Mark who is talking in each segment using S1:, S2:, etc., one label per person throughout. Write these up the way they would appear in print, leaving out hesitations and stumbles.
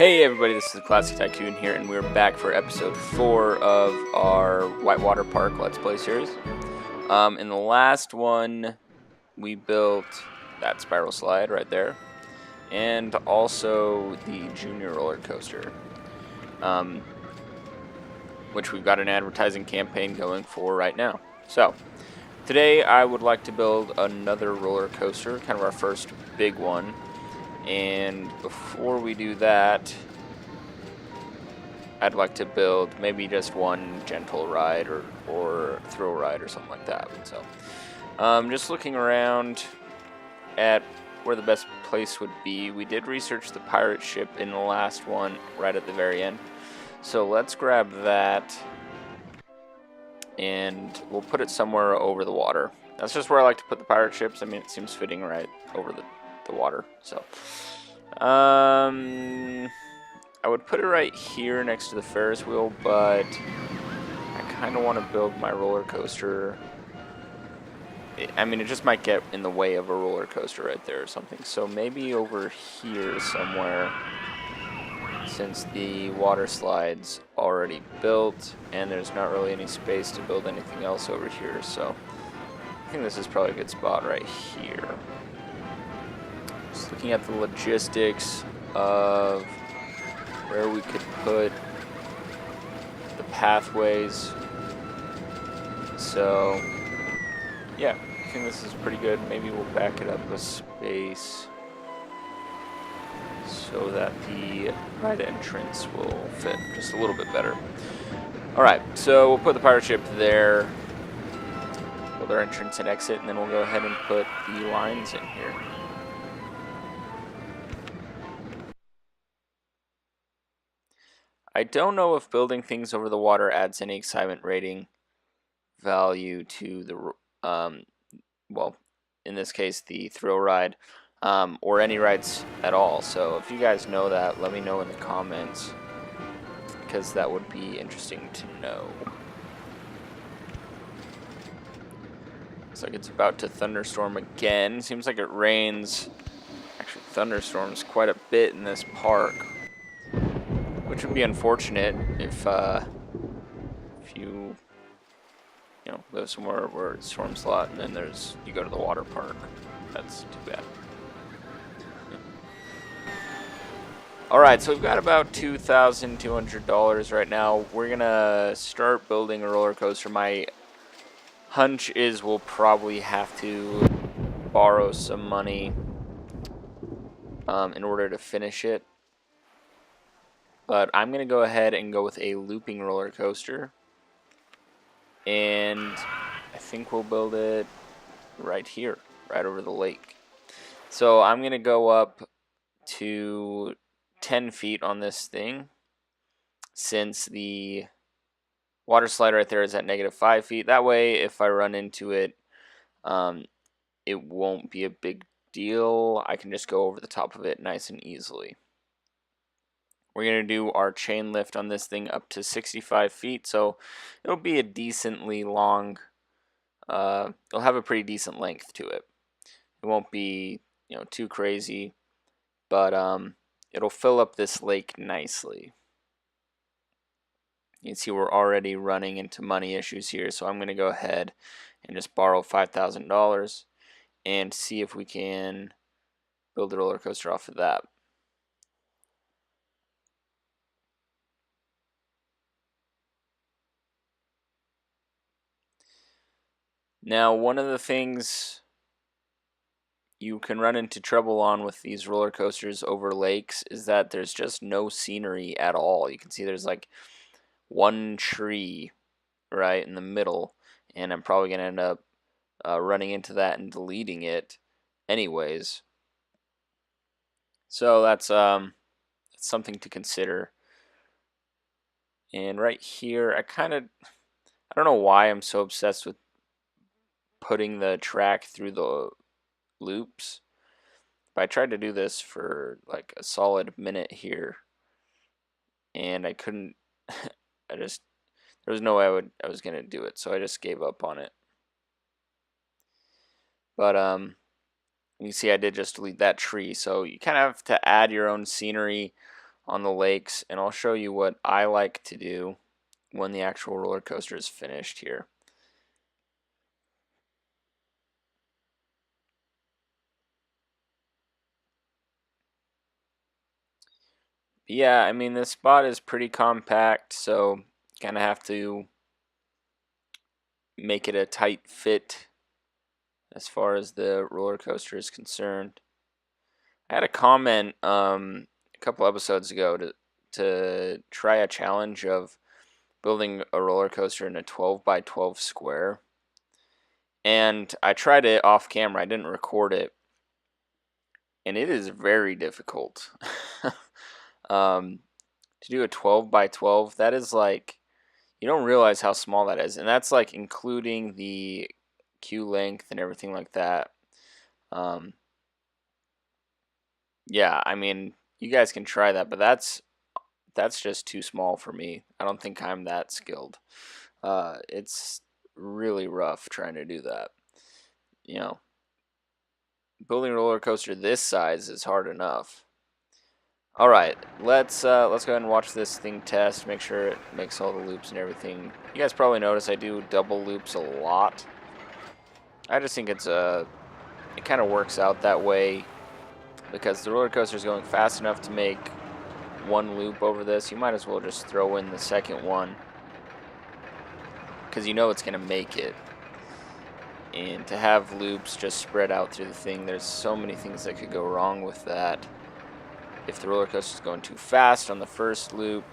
S1: Hey everybody, this is the Classic Tycoon here, and we're back for episode 4 of our Whitewater Park Let's Play series. In the last one, we built that spiral slide right there, and also the junior roller coaster, which we've got an advertising campaign going for right now. So, today I would like to build another roller coaster, kind of our first big one. And before we do that, I'd like to build maybe just one gentle ride or thrill ride or something like that. So, just looking around at where the best place would be. We did research the pirate ship in the last one, right at the very end. So let's grab that, and we'll put it somewhere over the water. That's just where I like to put the pirate ships. I mean, it seems fitting right over the water. So, I would put it right here next to the Ferris wheel, but I kind of want to build my roller coaster. I mean, it just might get in the way of a roller coaster right there or something. So maybe over here somewhere, since the water slide's already built and there's not really any space to build anything else over here. So I think this is probably a good spot right here. Just looking at the logistics of where we could put the pathways. So, yeah, I think this is pretty good. Maybe we'll back it up a space so that the right entrance will fit just a little bit better. Alright, so we'll put the pirate ship there, build our entrance and exit, and then we'll go ahead and put the lines in here. I don't know if building things over the water adds any excitement rating value to the, well, in this case, the thrill ride, or any rides at all. So if you guys know that, let me know in the comments, because that would be interesting to know. Looks like it's about to thunderstorm again. Seems like it rains, actually thunderstorms quite a bit in this park, which would be unfortunate if you live somewhere where it storms a lot and then you go to the water park. That's too bad. Alright, so we've got about $2,200 right now. We're gonna start building a roller coaster. My hunch is we'll probably have to borrow some money in order to finish it. But I'm going to go ahead and go with a looping roller coaster. And I think we'll build it right here, right over the lake. So I'm going to go up to 10 feet on this thing, since the water slide right there is at -5 feet. That way, if I run into it, it won't be a big deal. I can just go over the top of it nice and easily. We're going to do our chain lift on this thing up to 65 feet, so it'll be a decently long, it'll have a pretty decent length to it. It won't be, too crazy, but it'll fill up this lake nicely. You can see we're already running into money issues here, so I'm going to go ahead and just borrow $5,000 and see if we can build a roller coaster off of that. Now, one of the things you can run into trouble on with these roller coasters over lakes is that there's just no scenery at all. You can see there's like one tree right in the middle, and I'm probably going to end up running into that and deleting it anyways. So that's something to consider. And right here, I don't know why I'm so obsessed with putting the track through the loops, but I tried to do this for like a solid minute here, and I couldn't. There was no way I was gonna do it, so I just gave up on it. But you see I did just delete that tree, so you kind of have to add your own scenery on the lakes, and I'll show you what I like to do when the actual roller coaster is finished here. Yeah, I mean, this spot is pretty compact, so kind of have to make it a tight fit as far as the roller coaster is concerned. I had a comment a couple episodes ago to try a challenge of building a roller coaster in a 12 by 12 square. And I tried it off camera. I didn't record it. And it is very difficult. To do a 12 by 12, that is like, you don't realize how small that is. And that's like including the queue length and everything like that. Yeah, I mean, you guys can try that, but that's just too small for me. I don't think I'm that skilled. It's really rough trying to do that. You know, building a roller coaster this size is hard enough. All right, let's go ahead and watch this thing test. Make sure it makes all the loops and everything. You guys probably notice I do double loops a lot. I just think it kind of works out that way because the roller coaster is going fast enough to make one loop over this. You might as well just throw in the second one because you know it's going to make it. And to have loops just spread out through the thing, there's so many things that could go wrong with that. If the roller coaster is going too fast on the first loop,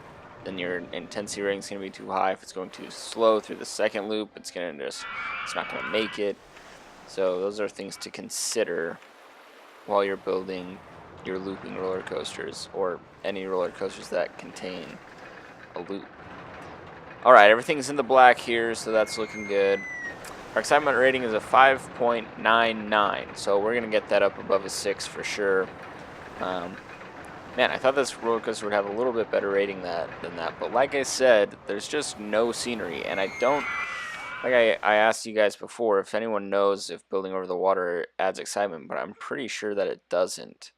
S1: then your intensity rating is going to be too high. If it's going too slow through the second loop, it's not going to make it. So those are things to consider while you're building your looping roller coasters or any roller coasters that contain a loop. Alright, everything's in the black here, so that's looking good. Our excitement rating is a 5.99, so we're going to get that up above a 6 for sure. Man, I thought this roller coaster would have a little bit better rating than that, but like I said, there's just no scenery, and I don't, like I asked you guys before, if anyone knows if building over the water adds excitement, but I'm pretty sure that it doesn't.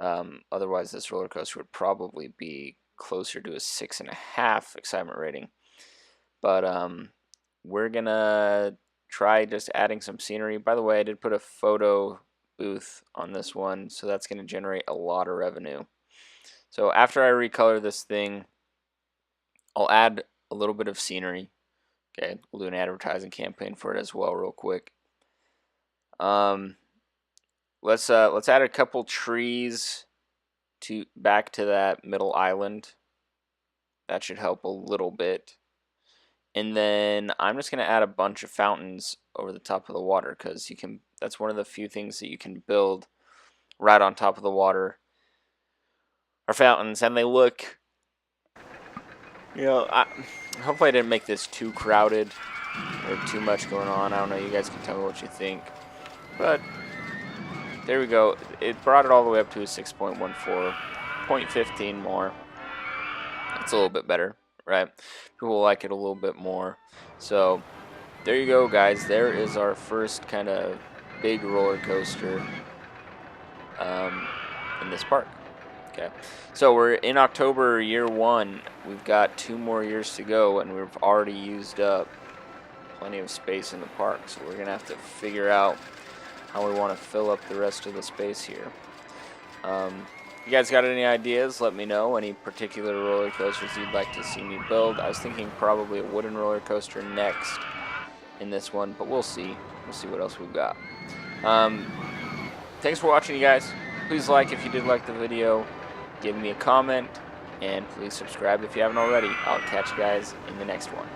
S1: Otherwise, this roller coaster would probably be closer to a 6.5 excitement rating. But we're gonna try just adding some scenery. By the way, I did put a photo booth on this one, so that's going to generate a lot of revenue. So after I recolor this thing, I'll add a little bit of scenery. Okay, we'll do an advertising campaign for it as well, real quick. Let's add a couple trees back to that middle island. That should help a little bit. And then I'm just going to add a bunch of fountains over the top of the water because that's one of the few things that you can build right on top of the water are fountains, and they look, hopefully I didn't make this too crowded or too much going on. I don't know, you guys can tell me what you think. But there we go. It brought it all the way up to a 6.14, 0.15 more. It's a little bit better, right? People like it a little bit more. So there you go, guys. There is our first kind of big roller coaster in this park. Okay, so we're in October, year 1. We've got 2 more years to go, and we've already used up plenty of space in the park. So we're gonna have to figure out how we want to fill up the rest of the space here. You guys got any ideas? Let me know. Any particular roller coasters you'd like to see me build? I was thinking probably a wooden roller coaster next in this one, but we'll see. We'll see what else we've got. Thanks for watching, you guys. Please like if you did like the video. Give me a comment, and please subscribe if you haven't already. I'll catch you guys in the next one.